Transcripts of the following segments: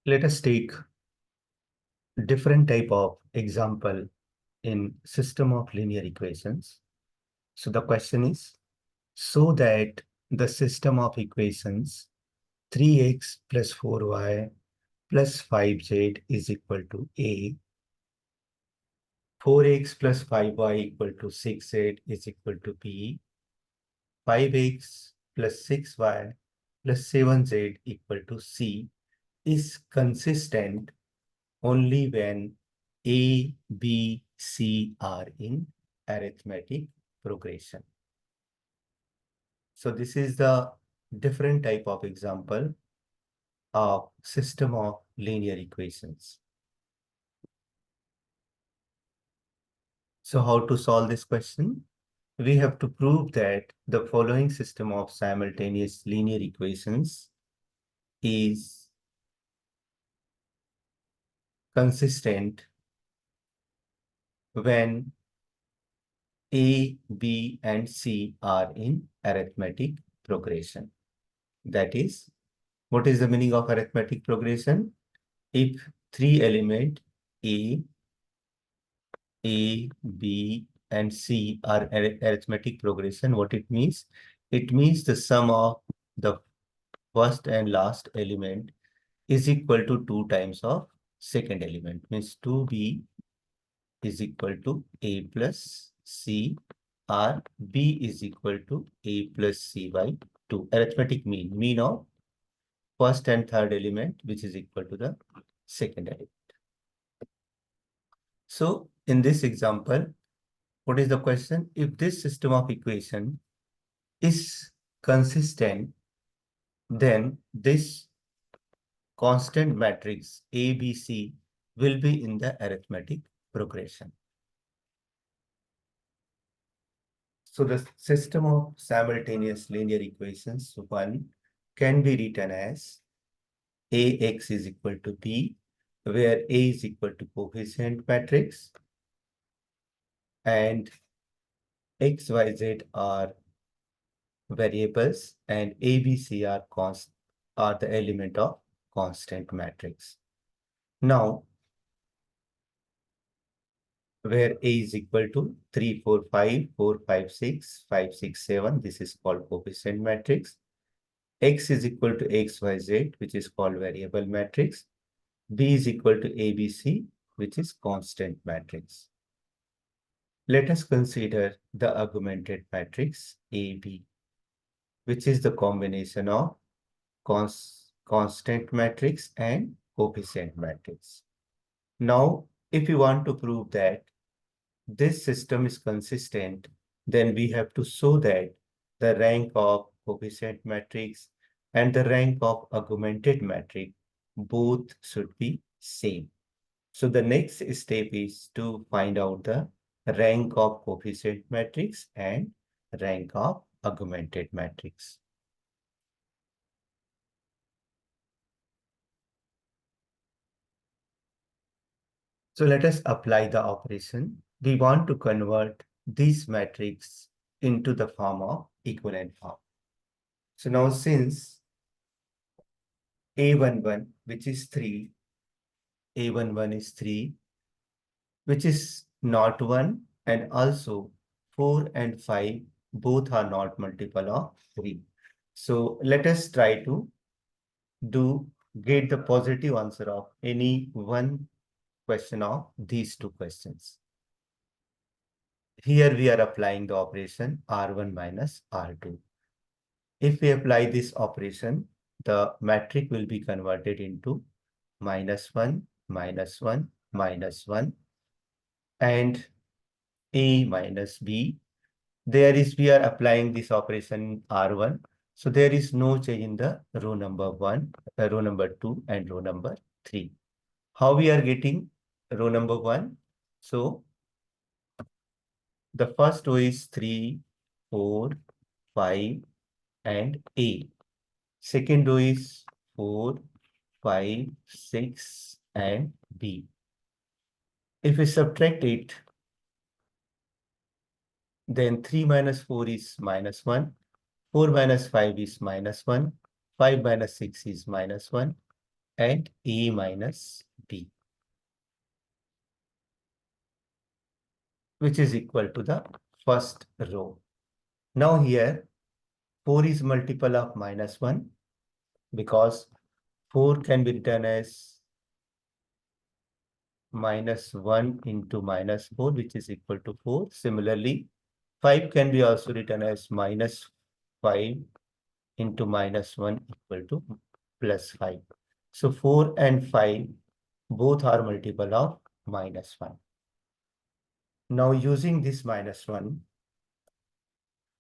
Let us take different type of example in system of linear equations. So the question is, so that the system of equations 3x plus 4y plus 5z is equal to A, 4x plus 5y equal to 6z is equal to B, 5x plus 6y plus 7z equal to C is consistent only when A, B, C are in arithmetic progression. So this is the different type of example of system of linear equations. So how to solve this question? We have to prove that the following system of simultaneous linear equations is consistent when A, B, and C are in arithmetic progression. That is, what is the meaning of arithmetic progression? If three element A, B, and C are arithmetic progression, what it means? It means the sum of the first and last element is equal to 2 times of second element. Means 2B is equal to A plus C, or B is equal to A plus C by 2. Arithmetic mean of first and third element, which is equal to the second element. So in this example, what is the question? If this system of equation is consistent, then this constant matrix ABC will be in the arithmetic progression. So the system of simultaneous linear equations 1 can be written as AX is equal to B, where A is equal to coefficient matrix and X, Y, Z are variables and A, B, C are the element of constant matrix. Now, where A is equal to 3, 4, 5, 4, 5, 6, 5, 6, 7, this is called coefficient matrix. X is equal to X, Y, Z, which is called variable matrix. B is equal to ABC, which is constant matrix. Let us consider the augmented matrix AB, which is the combination of constant matrix and coefficient matrix. Now, if you want to prove that this system is consistent, then we have to show that the rank of coefficient matrix and the rank of augmented matrix both should be same. So the next step is to find out the rank of coefficient matrix and rank of augmented matrix. So let us apply the operation. We want to convert this matrix into the form of equivalent form. So now since A11, which is 3, A11 is 3, which is not 1, and also 4 and 5 both are not multiple of 3. So let us try to get the positive answer of any one question of these two questions. Here we are applying the operation R1 minus R2. If we apply this operation, the matrix will be converted into -1, -1, -1, and A minus B. We are applying this operation R1. So there is no change in the row number 1, row number 2, and row number 3. How we are getting row number 1? So the first row is 3, 4, 5, and A. Second row is 4, 5, 6, and B. If we subtract it, then 3 minus 4 is -1, 4 minus 5 is -1, 5 minus 6 is -1, and A minus B, which is equal to the first row. Now here 4 is multiple of -1 because 4 can be written as -1 into -4, which is equal to 4. Similarly, 5 can be also written as -5 into -1 equal to +5. So 4 and 5 both are multiple of -1. Now using this -1,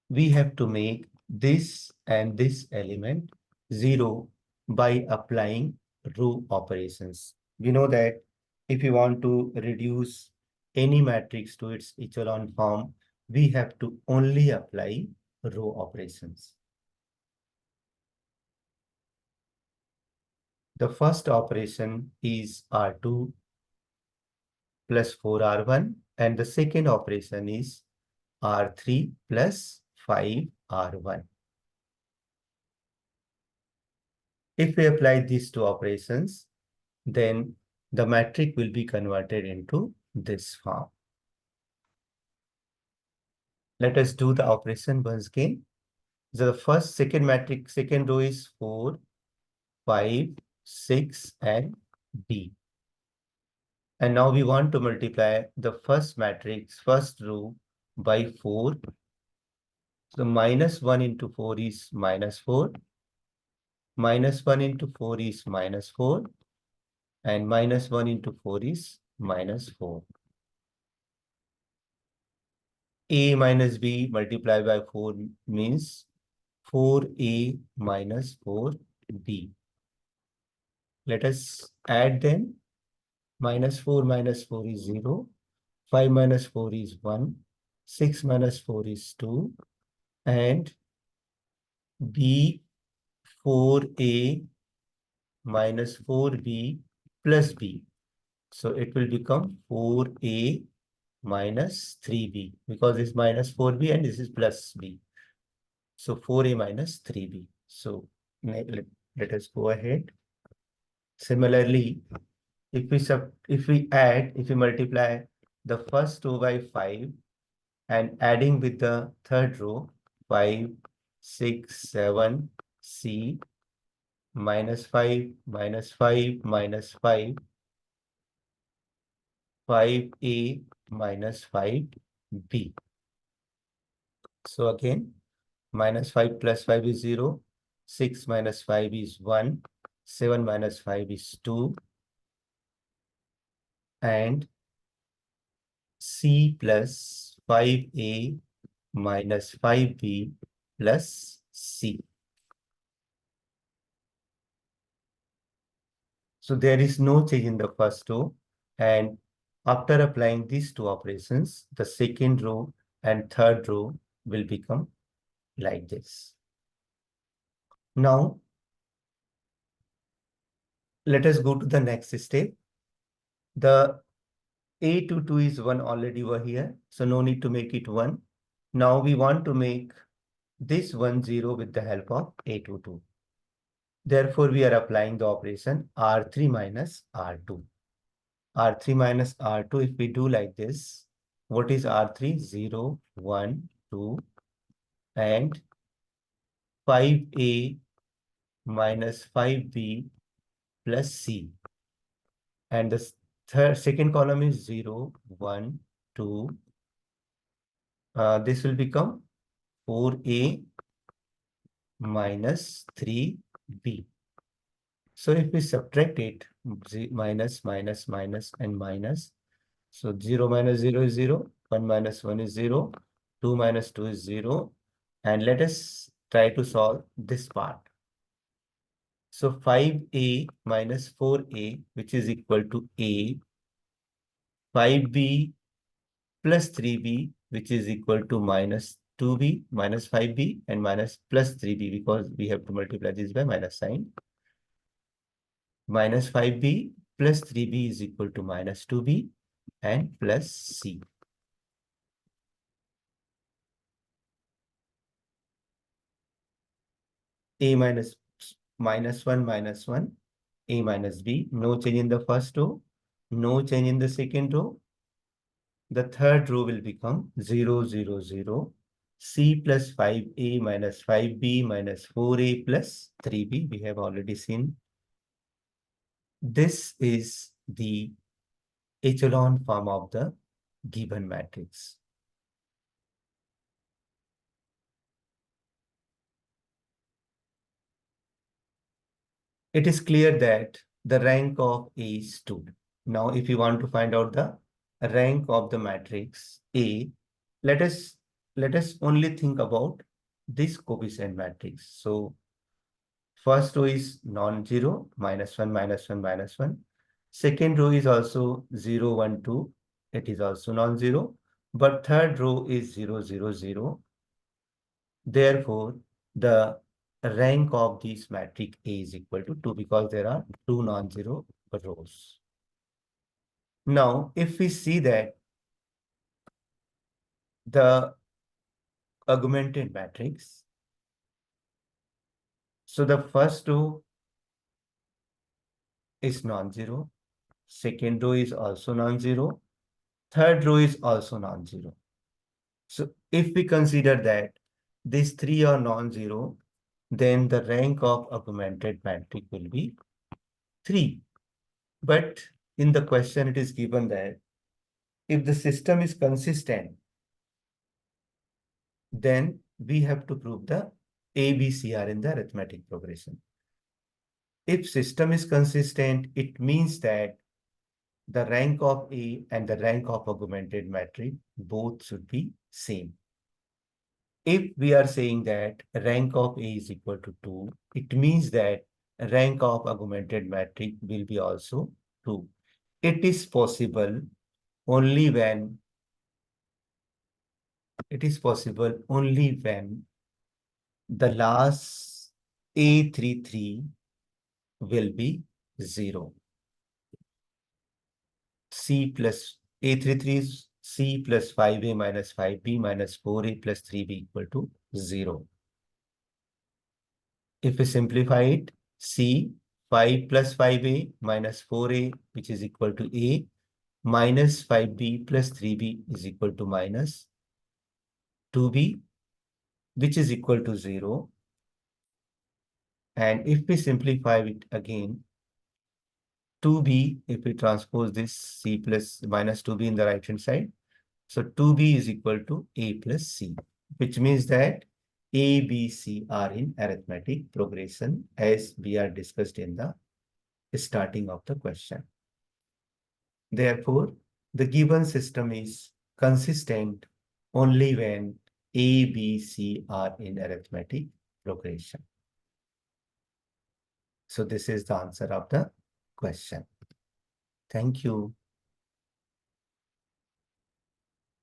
we have to make this and this element 0 by applying row operations. We know that if you want to reduce any matrix to its echelon form, we have to only apply row operations. The first operation is R2 plus 4R1, and the second operation is R3 plus 5R1. If we apply these two operations, then the matrix will be converted into this form. Let us do the operation once again. So the second matrix, second row is 4, 5, 6, and B. And now we want to multiply the first matrix, first row, by 4. So -1 into 4 is -4. -1 into 4 is -4. And -1 into 4 is -4. A minus B multiplied by 4 means 4A minus 4B. Let us add them. -4 is 0. 5 minus 4 is 1. 6 minus 4 is 2. And B 4A minus 4B plus B. So it will become 4A minus 3B because this minus 4B and this is plus B. So 4A minus 3B. So let us go ahead. Similarly, if we multiply the first row by 5 and adding with the third row 5, 6, 7, C -5, -5, -5, 5A minus 5B. So again, -5 plus 5 is 0. 6 minus 5 is 1. 7 minus 5 is 2. And C plus 5A minus 5B plus C. So there is no change in the first row. And after applying these two operations, the second row and third row will become like this. Now, let us go to the next step. The A22 is 1 already over here, so no need to make it 1. Now we want to make this 1 0 with the help of A22. Therefore, we are applying the operation R3 minus R2. R3 minus R2, if we do like this, what is R3? 0, 1, 2, and 5A minus 5B plus C. And the second column is 0, 1, 2. This will become 4A minus 3B. So if we subtract it, minus, minus, minus, and minus. So 0 minus 0 is 0, 1 minus 1 is 0, 2 minus 2 is 0. And let us try to solve this part. So 5A minus 4A, which is equal to A, 5B plus 3B, which is equal to minus 2B, minus 5B, and minus plus 3B, because we have to multiply this by minus sign. Minus 5B plus 3B is equal to minus 2B and plus C. A minus 1 minus 1, A minus B. No change in the first row. No change in the second row. The third row will become 0, 0, 0. C plus 5A minus 5B minus 4A plus 3B. We have already seen. This is the echelon form of the given matrix. It is clear that the rank of A is 2. Now, if you want to find out the rank of the matrix A, let us only think about this coefficient matrix. So, first row is non-zero, minus 1, minus 1, minus 1. Second row is also 0, 1, 2. It is also non-zero. But third row is 0, 0, 0. Therefore, the rank of this matrix A is equal to 2 because there are two non-zero rows. Now, if we see that the augmented matrix, so the first row is non-zero, second row is also non-zero, third row is also non-zero. So if we consider that these three are non-zero, then the rank of augmented matrix will be 3. But in the question, it is given that if the system is consistent, then we have to prove the ABCR in the arithmetic progression. If system is consistent, it means that the rank of A and the rank of augmented matrix both should be same. If we are saying that rank of A is equal to 2, it means that rank of augmented matrix will be also 2. It is possible only when the last A33 will be 0. C plus A33 is C plus 5A minus 5B minus 4A plus 3B equal to 0. If we simplify it, C 5 plus 5A minus 4A, which is equal to A, minus 5B plus 3B is equal to minus 2B, which is equal to 0. And if we simplify it again, 2B, if we transpose this C plus minus 2B in the right hand side, so 2B is equal to A plus C, which means that A, B, C are in arithmetic progression as we are discussed in the starting of the question. Therefore, the given system is consistent only when A, B, C are in arithmetic progression. So this is the answer of the question. Thank you.